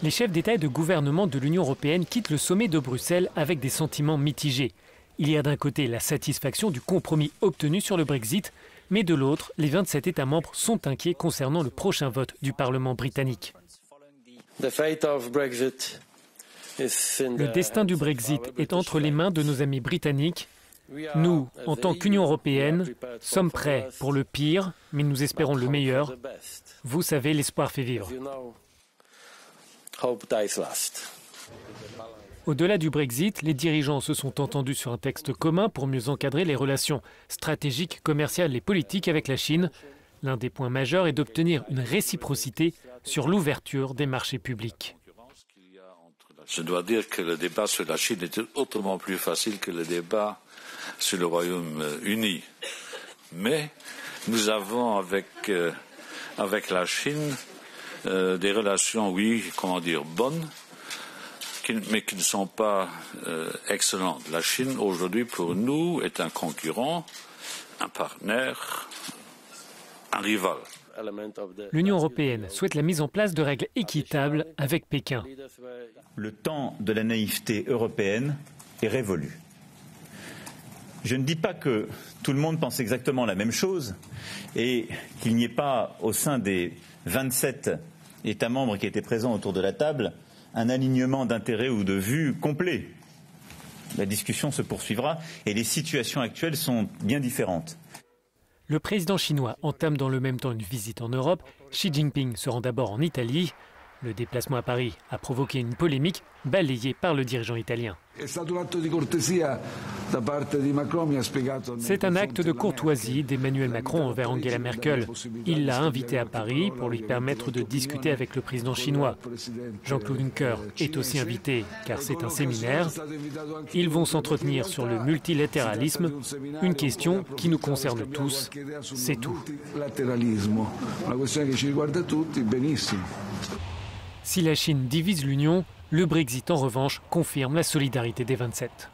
Les chefs d'État et de gouvernement de l'Union européenne quittent le sommet de Bruxelles avec des sentiments mitigés. Il y a d'un côté la satisfaction du compromis obtenu sur le Brexit, mais de l'autre, les 27 États membres sont inquiets concernant le prochain vote du Parlement britannique. Le destin du Brexit est entre les mains de nos amis britanniques. Nous, en tant qu'Union européenne, sommes prêts pour le pire, mais nous espérons le meilleur. Vous savez, l'espoir fait vivre. Au-delà du Brexit, les dirigeants se sont entendus sur un texte commun pour mieux encadrer les relations stratégiques, commerciales et politiques avec la Chine. L'un des points majeurs est d'obtenir une réciprocité sur l'ouverture des marchés publics. Je dois dire que le débat sur la Chine est autrement plus facile que le débat sur le Royaume-Uni. Mais nous avons avec la Chine des relations, bonnes, mais qui ne sont pas excellentes. La Chine, aujourd'hui, pour nous, est un concurrent, un partenaire, un rival. L'Union européenne souhaite la mise en place de règles équitables avec Pékin. Le temps de la naïveté européenne est révolu. Je ne dis pas que tout le monde pense exactement la même chose et qu'il n'y ait pas au sein des 27 États membres qui étaient présents autour de la table un alignement d'intérêts ou de vues complet. La discussion se poursuivra et les situations actuelles sont bien différentes. Le président chinois entame dans le même temps une visite en Europe. Xi Jinping se rend d'abord en Italie. Le déplacement à Paris a provoqué une polémique balayée par le dirigeant italien. C'est un acte de courtoisie d'Emmanuel Macron envers Angela Merkel. Il l'a invité à Paris pour lui permettre de discuter avec le président chinois. Jean-Claude Juncker est aussi invité car c'est un séminaire. Ils vont s'entretenir sur le multilatéralisme, une question qui nous concerne tous, c'est tout. Si la Chine divise l'Union, le Brexit en revanche confirme la solidarité des 27.